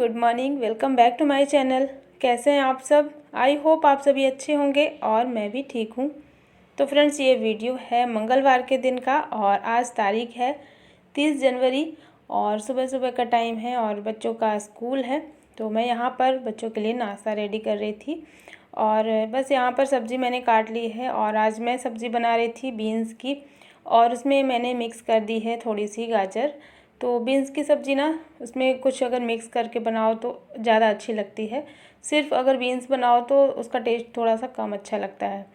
Good morning. Welcome back to my channel. कैसे हैं आप सब? आई होप आप सभी अच्छे होंगे और मैं भी ठीक हूँ। तो फ्रेंड्स, ये वीडियो है मंगलवार के दिन का और आज तारीख है 30 जनवरी और सुबह सुबह का टाइम है और बच्चों का स्कूल है। तो मैं यहाँ पर बच्चों के लिए नाश्ता रेडी कर रही थी और बस यहाँ पर सब्ज़ी मैंने काट ली है और आज मैं सब्ज़ी बना रही थी बीन्स की और उसमें मैंने मिक्स कर दी है थोड़ी सी गाजर। तो बीन्स की सब्ज़ी ना, उसमें कुछ अगर मिक्स करके बनाओ तो ज़्यादा अच्छी लगती है। सिर्फ अगर बीन्स बनाओ तो उसका टेस्ट थोड़ा सा कम अच्छा लगता है।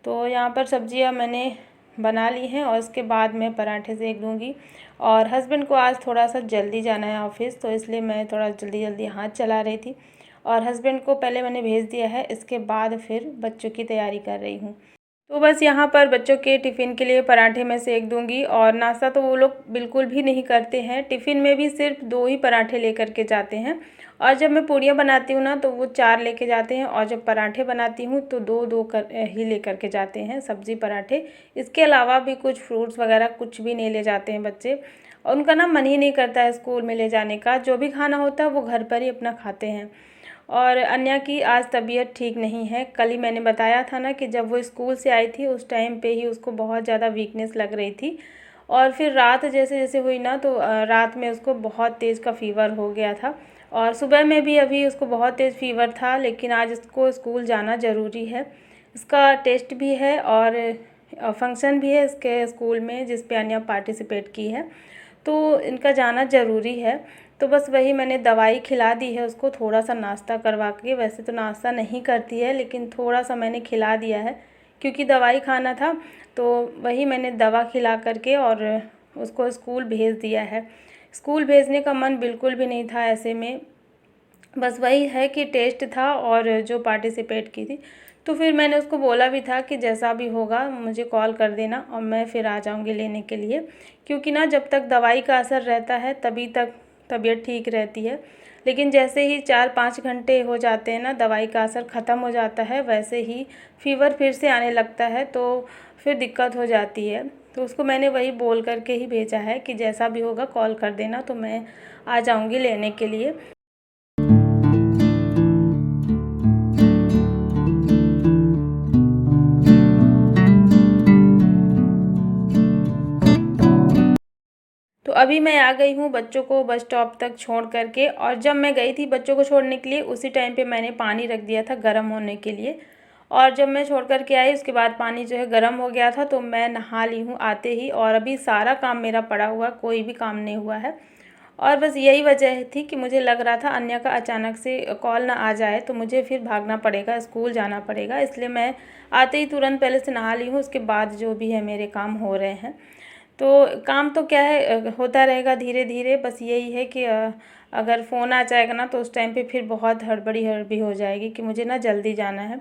तो यहाँ पर सब्जियाँ मैंने बना ली हैं और उसके बाद मैं पराठे सेक दूँगी। और हस्बैंड को आज थोड़ा सा जल्दी जाना है ऑफिस, तो इसलिए मैं थोड़ा जल्दी जल्दी हाथ चला रही थी और हस्बैंड को पहले मैंने भेज दिया है, इसके बाद फिर बच्चों की तैयारी कर रही हूँ। तो बस यहाँ पर बच्चों के टिफ़िन के लिए पराठे मैं सेक दूँगी और नाश्ता तो वो लोग बिल्कुल भी नहीं करते हैं। टिफ़िन में भी सिर्फ 2 ही पराठे लेकर के जाते हैं और जब मैं पूड़ियाँ बनाती हूँ ना तो वो 4 लेके जाते हैं और जब पराठे बनाती हूँ तो 2-2 ही लेकर के जाते हैं सब्ज़ी पराठे। इसके अलावा भी कुछ फ्रूट्स वगैरह कुछ भी नहीं ले जाते हैं बच्चे और उनका ना मन ही नहीं करता है स्कूल में ले जाने का। जो भी खाना होता है वो घर पर ही अपना खाते हैं। और अन्या की आज तबीयत ठीक नहीं है। कल ही मैंने बताया था ना कि जब वो स्कूल से आई थी उस टाइम पे ही उसको बहुत ज़्यादा वीकनेस लग रही थी और फिर रात जैसे जैसे हुई ना तो रात में उसको बहुत तेज़ का फ़ीवर हो गया था और सुबह में भी अभी उसको बहुत तेज़ फ़ीवर था। लेकिन आज इसको स्कूल जाना ज़रूरी है। इसका टेस्ट भी है और फंक्शन भी है इसके स्कूल में जिस पे अन्या पार्टिसिपेट की है, तो इनका जाना ज़रूरी है। तो बस वही मैंने दवाई खिला दी है उसको, थोड़ा सा नाश्ता करवा के। वैसे तो नाश्ता नहीं करती है लेकिन थोड़ा सा मैंने खिला दिया है क्योंकि दवाई खाना था, तो वही मैंने दवा खिला करके और उसको स्कूल भेज दिया है। स्कूल भेजने का मन बिल्कुल भी नहीं था ऐसे में, बस वही है कि टेस्ट था और जो पार्टिसिपेट की थी, तो फिर मैंने उसको बोला भी था कि जैसा भी होगा मुझे कॉल कर देना और मैं फिर आ जाऊंगी लेने के लिए। क्योंकि ना जब तक दवाई का असर रहता है तभी तक तबीयत ठीक रहती है, लेकिन जैसे ही 4-5 घंटे हो जाते हैं ना, दवाई का असर ख़त्म हो जाता है, वैसे ही फ़ीवर फिर से आने लगता है, तो फिर दिक्कत हो जाती है। तो उसको मैंने वही बोल करके ही भेजा है कि जैसा भी होगा कॉल कर देना, तो मैं आ जाऊंगी लेने के लिए। तो अभी मैं आ गई हूँ बच्चों को बस स्टॉप तक छोड़ करके, और जब मैं गई थी बच्चों को छोड़ने के लिए उसी टाइम पे मैंने पानी रख दिया था गर्म होने के लिए। और जब मैं छोड़ करके आई उसके बाद पानी जो है गर्म हो गया था, तो मैं नहा ली हूँ आते ही और अभी सारा काम मेरा पड़ा हुआ, कोई भी काम नहीं हुआ है। और बस यही वजह थी कि मुझे लग रहा था अन्या का अचानक से कॉल ना आ जाए तो मुझे फिर भागना पड़ेगा, स्कूल जाना पड़ेगा, इसलिए मैं आते ही तुरंत पहले से नहा ली हूँ। उसके बाद जो भी है मेरे काम हो रहे हैं। तो काम तो क्या है, होता रहेगा धीरे धीरे। बस यही है कि अगर फ़ोन आ जाएगा ना तो उस टाइम पे फिर बहुत हड़बड़ी हो जाएगी कि मुझे ना जल्दी जाना है।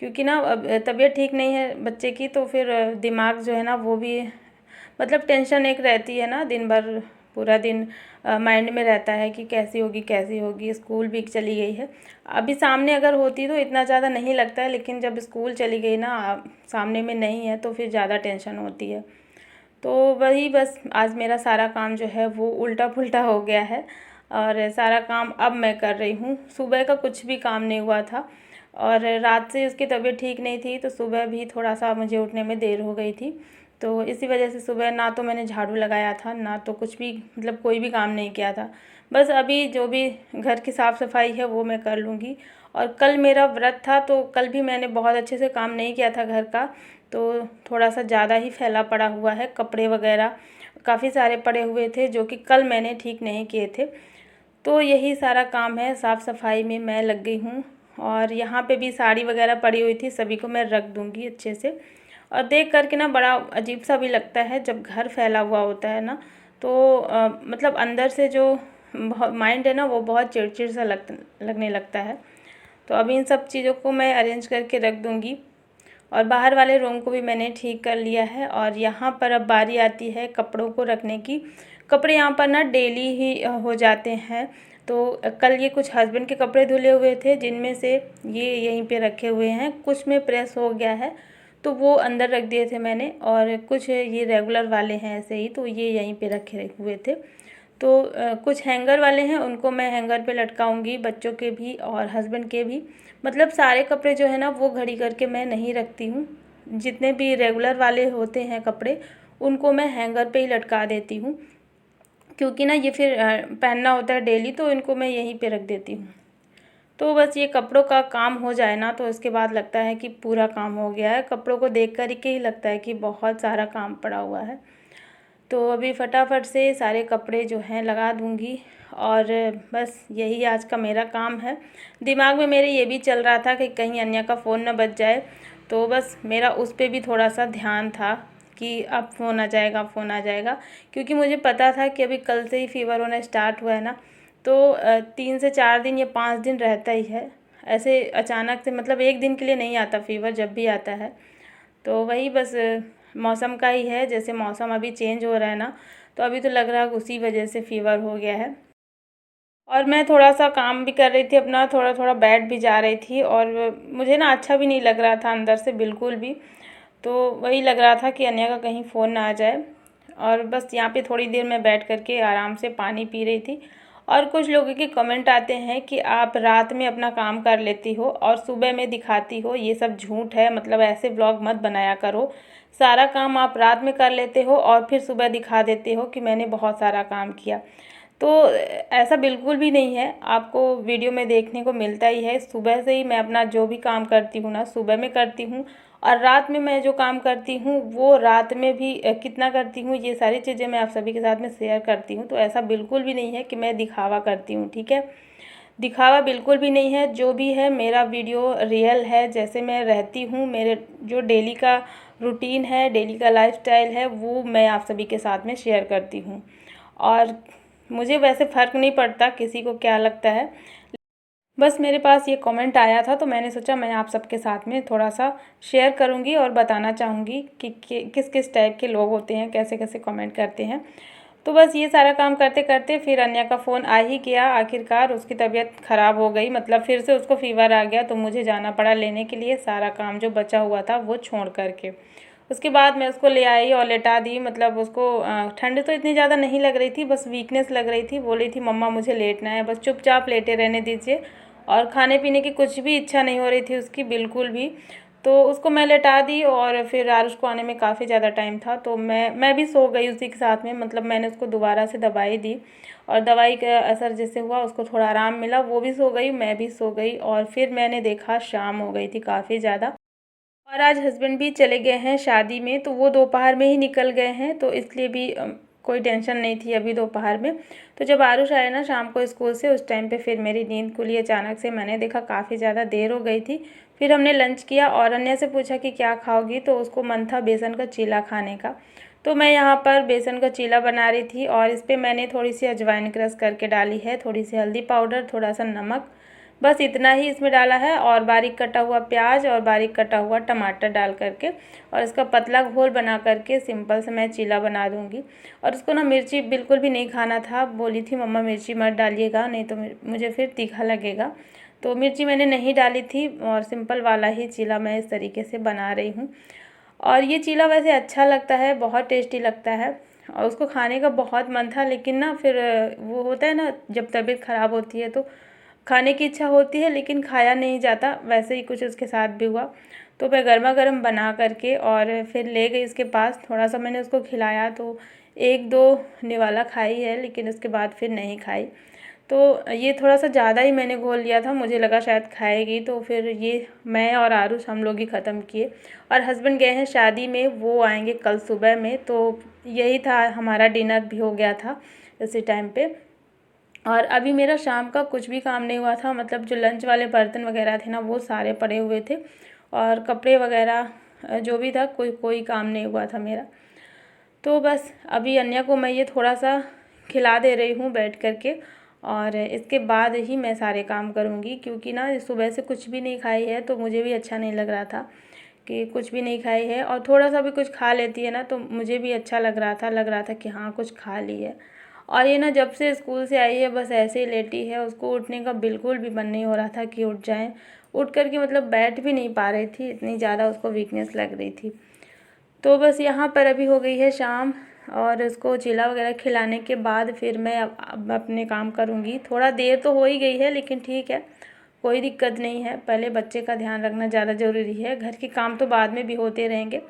क्योंकि ना अब तबीयत ठीक नहीं है बच्चे की, तो फिर दिमाग जो है ना वो भी, मतलब टेंशन एक रहती है ना, दिन भर पूरा दिन माइंड में रहता है कि कैसी होगी। स्कूल भी चली गई है, अभी सामने अगर होती तो इतना ज़्यादा नहीं लगता है, लेकिन जब स्कूल चली गई ना, सामने में नहीं है, तो फिर ज़्यादा टेंशन होती है। तो वही बस आज मेरा सारा काम जो है वो उल्टा पुल्टा हो गया है और सारा काम अब मैं कर रही हूँ। सुबह का कुछ भी काम नहीं हुआ था और रात से उसकी तबीयत ठीक नहीं थी, तो सुबह भी थोड़ा सा मुझे उठने में देर हो गई थी। तो इसी वजह से सुबह ना तो मैंने झाड़ू लगाया था, ना तो कुछ भी, मतलब कोई भी काम नहीं किया था। बस अभी जो भी घर की साफ़ सफाई है वो मैं कर लूँगी। और कल मेरा व्रत था, तो कल भी मैंने बहुत अच्छे से काम नहीं किया था घर का, तो थोड़ा सा ज़्यादा ही फैला पड़ा हुआ है। कपड़े वगैरह काफ़ी सारे पड़े हुए थे जो कि कल मैंने ठीक नहीं किए थे। तो यही सारा काम है, साफ़ सफाई में मैं लग गई हूँ। और यहाँ पे भी साड़ी वगैरह पड़ी हुई थी, सभी को मैं रख दूँगी अच्छे से। और देख करके ना बड़ा अजीब सा भी लगता है जब घर फैला हुआ होता है ना, तो मतलब अंदर से जो माइंड है ना वो बहुत चिड़चिड़ सा लगने लगता है। तो अभी इन सब चीज़ों को मैं अरेंज करके रख दूँगी। और बाहर वाले रूम को भी मैंने ठीक कर लिया है और यहाँ पर अब बारी आती है कपड़ों को रखने की। कपड़े यहाँ पर ना डेली ही हो जाते हैं। तो कल ये कुछ हस्बैंड के कपड़े धुले हुए थे जिनमें से ये यहीं पे रखे हुए हैं, कुछ में प्रेस हो गया है तो वो अंदर रख दिए थे मैंने, और कुछ ये रेगुलर वाले हैं ऐसे ही, तो ये यहीं पे रखे हुए थे। तो कुछ हैंगर वाले हैं उनको मैं हैंगर पे लटकाऊंगी, बच्चों के भी और हस्बैंड के भी। मतलब सारे कपड़े जो है ना वो घड़ी करके मैं नहीं रखती हूँ, जितने भी रेगुलर वाले होते हैं कपड़े उनको मैं हैंगर पे ही लटका देती हूँ, क्योंकि ना ये फिर पहनना होता है डेली, तो इनको मैं यहीं पे रख देती हूँ। तो बस ये कपड़ों का काम हो जाए ना तो इसके बाद लगता है कि पूरा काम हो गया है। कपड़ों को देख कर के ही लगता है कि बहुत सारा काम पड़ा हुआ है। तो अभी फटाफट से सारे कपड़े जो हैं लगा दूँगी और बस यही आज का मेरा काम है। दिमाग में मेरे ये भी चल रहा था कि कहीं अन्या का फ़ोन न बज जाए, तो बस मेरा उस पे भी थोड़ा सा ध्यान था कि अब फ़ोन आ जाएगा, फ़ोन आ जाएगा, क्योंकि मुझे पता था कि अभी कल से ही फ़ीवर होना स्टार्ट हुआ है ना, तो 3 से 4 दिन या 5 दिन रहता ही है। ऐसे अचानक से मतलब एक दिन के लिए नहीं आता फ़ीवर, जब भी आता है तो वही बस मौसम का ही है। जैसे मौसम अभी चेंज हो रहा है ना, तो अभी तो लग रहा है उसी वजह से फ़ीवर हो गया है। और मैं थोड़ा-सा काम भी कर रही थी अपना, थोड़ा-थोड़ा बैठ भी जा रही थी और मुझे ना अच्छा भी नहीं लग रहा था अंदर से बिल्कुल भी। तो वही लग रहा था कि अन्या का कहीं फ़ोन ना आ जाए, और बस यहाँ पे थोड़ी देर मैं बैठ कर के आराम से पानी पी रही थी। और कुछ लोगों के कमेंट आते हैं कि आप रात में अपना काम कर लेती हो और सुबह में दिखाती हो, ये सब झूठ है, मतलब ऐसे ब्लॉग मत बनाया करो। सारा काम आप रात में कर लेते हो और फिर सुबह दिखा देते हो कि मैंने बहुत सारा काम किया। तो ऐसा बिल्कुल भी नहीं है, आपको वीडियो में देखने को मिलता ही है। सुबह से ही मैं अपना जो भी काम करती हूँ ना सुबह में करती हूँ, और रात में मैं जो काम करती हूँ वो रात में भी कितना करती हूँ, ये सारी चीज़ें मैं आप सभी के साथ में शेयर करती हूँ। तो ऐसा बिल्कुल भी नहीं है कि मैं दिखावा करती हूँ, ठीक है। दिखावा बिल्कुल भी नहीं है, जो भी है मेरा वीडियो रियल है, जैसे मैं रहती हूँ, मेरे जो डेली का रूटीन है, डेली का लाइफस्टाइल है, वो मैं आप सभी के साथ में शेयर करती हूँ। और मुझे वैसे फ़र्क नहीं पड़ता किसी को क्या लगता है, बस मेरे पास ये कमेंट आया था तो मैंने सोचा मैं आप सबके साथ में थोड़ा सा शेयर करूँगी और बताना चाहूँगी कि किस किस टाइप के लोग होते हैं, कैसे कैसे कमेंट करते हैं। तो बस ये सारा काम करते करते फिर अन्या का फ़ोन आ ही गया आखिरकार। उसकी तबीयत ख़राब हो गई, मतलब फिर से उसको फ़ीवर आ गया, तो मुझे जाना पड़ा लेने के लिए, सारा काम जो बचा हुआ था वो छोड़ करके। उसके बाद मैं उसको ले आई और लेटा दी। मतलब उसको ठंड तो इतनी ज़्यादा नहीं लग रही थी, बस वीकनेस लग रही थी। बोली थी मम्मा मुझे लेटना है, बस चुपचाप लेटे रहने दीजिए, और खाने पीने की कुछ भी इच्छा नहीं हो रही थी उसकी बिल्कुल भी। तो उसको मैं लेटा दी और फिर आरुष को आने में काफ़ी ज़्यादा टाइम था, तो मैं भी सो गई उसी के साथ में। मतलब मैंने उसको दोबारा से दवाई दी और दवाई का असर जैसे हुआ उसको थोड़ा आराम मिला, वो भी सो गई, मैं भी सो गई। और फिर मैंने देखा शाम हो गई थी काफ़ी ज़्यादा, और आज हस्बैंड भी चले गए हैं शादी में, तो वो दोपहर में ही निकल गए हैं, तो इसलिए भी कोई टेंशन नहीं थी अभी दोपहर में। तो जब आरुष आए ना शाम को स्कूल से, उस टाइम पे फिर मेरी नींद खुली अचानक से। मैंने देखा काफ़ी ज़्यादा देर हो गई थी। फिर हमने लंच किया और अन्य से पूछा कि क्या खाओगी, तो उसको मन था बेसन का चीला खाने का। तो मैं यहाँ पर बेसन का चीला बना रही थी और इस पर मैंने थोड़ी सी अजवाइन क्रश करके डाली है, थोड़ी सी हल्दी पाउडर, थोड़ा सा नमक, बस इतना ही इसमें डाला है, और बारीक कटा हुआ प्याज और बारीक कटा हुआ टमाटर डाल करके, और इसका पतला घोल बना करके सिंपल से मैं चीला बना दूंगी। और उसको ना मिर्ची बिल्कुल भी नहीं खाना था, बोली थी मम्मा मिर्ची मत डालिएगा नहीं तो मुझे फिर तीखा लगेगा। तो मिर्ची मैंने नहीं डाली थी और सिंपल वाला ही चीला मैं इस तरीके से बना रही हूँ। और ये चीला वैसे अच्छा लगता है, बहुत टेस्टी लगता है, और उसको खाने का बहुत मन था, लेकिन ना फिर वो होता है ना जब तबीयत ख़राब होती है तो खाने की इच्छा होती है लेकिन खाया नहीं जाता, वैसे ही कुछ उसके साथ भी हुआ। तो मैं गर्मा गर्म बना करके और फिर ले गई उसके पास, थोड़ा सा मैंने उसको खिलाया, तो एक दो निवाला खाई है, लेकिन उसके बाद फिर नहीं खाई। तो ये थोड़ा सा ज़्यादा ही मैंने घोल लिया था, मुझे लगा शायद खाएगी, तो फिर ये मैं और आरुष हम लोग ही ख़त्म किए। और हस्बैंड गए हैं शादी में, वो आएंगे कल सुबह में, तो यही था हमारा डिनर भी हो गया था इसी टाइम पे। और अभी मेरा शाम का कुछ भी काम नहीं हुआ था, मतलब जो लंच वाले बर्तन वगैरह थे ना वो सारे पड़े हुए थे, और कपड़े वगैरह जो भी था कोई कोई काम नहीं हुआ था मेरा। तो बस अभी अन्या को मैं ये थोड़ा सा खिला दे रही हूँ बैठ कर के, और इसके बाद ही मैं सारे काम करूँगी, क्योंकि ना सुबह से कुछ भी नहीं खाई है, तो मुझे भी अच्छा नहीं लग रहा था कि कुछ भी नहीं खाई है, और थोड़ा सा भी कुछ खा लेती है ना तो मुझे भी अच्छा लग रहा था कि हाँ कुछ खा ली है। और ये ना जब से स्कूल से आई है बस ऐसे ही लेटी है, उसको उठने का बिल्कुल भी मन नहीं हो रहा था कि उठ जाए। उठ कर के मतलब बैठ भी नहीं पा रही थी, इतनी ज़्यादा उसको वीकनेस लग रही थी। तो बस यहाँ पर अभी हो गई है शाम, और उसको चिला वगैरह खिलाने के बाद फिर मैं अब अपने काम करूँगी। थोड़ा देर तो हो ही गई है, लेकिन ठीक है, कोई दिक्कत नहीं है। पहले बच्चे का ध्यान रखना ज़्यादा ज़रूरी है, घर के काम तो बाद में भी होते रहेंगे।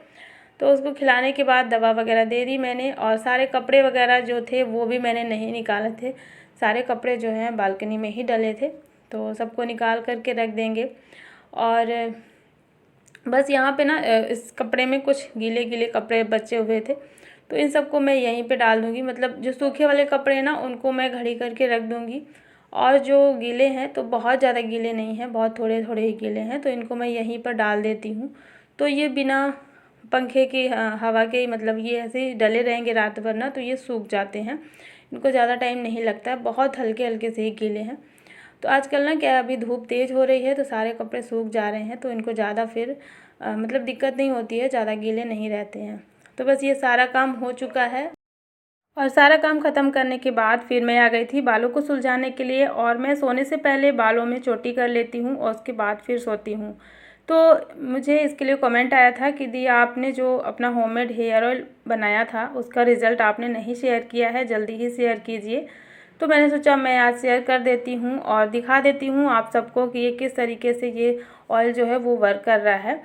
तो उसको खिलाने के बाद दवा वगैरह दे दी मैंने, और सारे कपड़े वगैरह जो थे वो भी मैंने नहीं निकाले थे। सारे कपड़े जो हैं बालकनी में ही डले थे, तो सबको निकाल करके रख देंगे। और बस यहाँ पे ना इस कपड़े में कुछ गीले गीले कपड़े बचे हुए थे, तो इन सबको मैं यहीं पे डाल दूँगी। मतलब जो सूखे वाले कपड़े हैं ना, उनको मैं घड़ी करके रख दूँगी, और जो गीले हैं तो बहुत ज़्यादा गीले नहीं हैं, बहुत थोड़े थोड़े ही गीले हैं, तो इनको मैं यहीं पर डाल देती हूँ। तो ये बिना पंखे की हवा के, मतलब ये ऐसे ही डले रहेंगे रात भर ना, तो ये सूख जाते हैं। इनको ज़्यादा टाइम नहीं लगता है, बहुत हल्के हल्के से ही गीले हैं। तो आजकल ना क्या है, अभी धूप तेज़ हो रही है तो सारे कपड़े सूख जा रहे हैं, तो इनको ज़्यादा फिर मतलब दिक्कत नहीं होती है, ज़्यादा गीले नहीं रहते हैं। तो बस ये सारा काम हो चुका है, और सारा काम ख़त्म करने के बाद फिर मैं आ गई थी बालों को सुलझाने के लिए। और मैं सोने से पहले बालों में चोटी कर लेती हूँ और उसके बाद फिर सोती हूँ। तो मुझे इसके लिए कमेंट आया था कि दी, आपने जो अपना होममेड हेयर ऑयल बनाया था उसका रिज़ल्ट आपने नहीं शेयर किया है, जल्दी ही शेयर कीजिए। तो मैंने सोचा मैं आज शेयर कर देती हूँ और दिखा देती हूँ आप सबको कि ये किस तरीके से ये ऑयल जो है वो वर्क कर रहा है।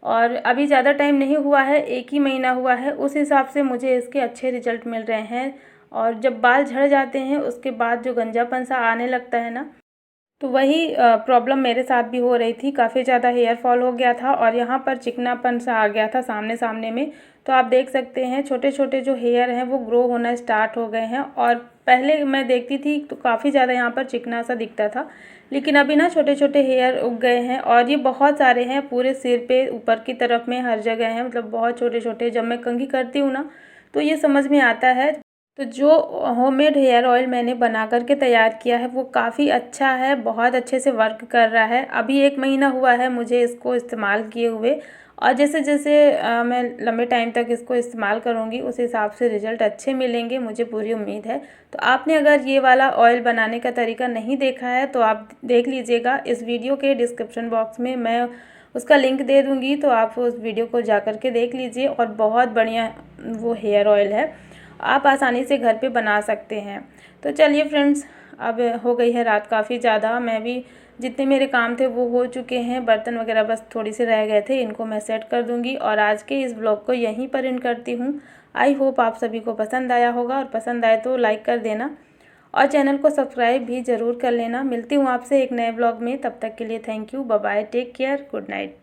और अभी ज़्यादा टाइम नहीं हुआ है, 1 ही महीना हुआ है, उस हिसाब से मुझे इसके अच्छे रिज़ल्ट मिल रहे हैं। और जब बाल झड़ जाते हैं उसके बाद जो गंजापन सा आने लगता है ना, तो वही प्रॉब्लम मेरे साथ भी हो रही थी। काफ़ी ज़्यादा हेयर फॉल हो गया था और यहाँ पर चिकनापन सा आ गया था सामने सामने में। तो आप देख सकते हैं छोटे छोटे जो हेयर हैं वो ग्रो होना स्टार्ट हो गए हैं। और पहले मैं देखती थी तो काफ़ी ज़्यादा यहाँ पर चिकना सा दिखता था, लेकिन अभी ना छोटे छोटे हेयर उग गए हैं, और ये बहुत सारे हैं पूरे सिर पे, ऊपर की तरफ में, हर जगह हैं। मतलब बहुत छोटे छोटे, जब मैं कंघी करती हूँ ना तो ये समझ में आता है। तो जो होममेड हेयर ऑयल मैंने बना करके तैयार किया है वो काफ़ी अच्छा है, बहुत अच्छे से वर्क कर रहा है। अभी 1 महीना हुआ है मुझे इसको इस्तेमाल किए हुए, और जैसे जैसे मैं लंबे टाइम तक इसको इस्तेमाल करूँगी उस हिसाब से रिज़ल्ट अच्छे मिलेंगे, मुझे पूरी उम्मीद है। तो आपने अगर ये वाला ऑयल बनाने का तरीका नहीं देखा है तो आप देख लीजिएगा। इस वीडियो के डिस्क्रिप्शन बॉक्स में मैं उसका लिंक दे दूँगी, तो आप उस वीडियो को जा कर के देख लीजिए। और बहुत बढ़िया वो हेयर ऑयल है, आप आसानी से घर पे बना सकते हैं। तो चलिए फ्रेंड्स, अब हो गई है रात काफ़ी ज़्यादा, मैं भी जितने मेरे काम थे वो हो चुके हैं, बर्तन वगैरह बस थोड़ी से रह गए थे, इनको मैं सेट कर दूंगी। और आज के इस ब्लॉग को यहीं पर एंड करती हूँ। आई होप आप सभी को पसंद आया होगा, और पसंद आए तो लाइक कर देना और चैनल को सब्सक्राइब भी ज़रूर कर लेना। मिलती हूँ आपसे एक नए ब्लॉग में, तब तक के लिए thank you, bye bye, take care, good night.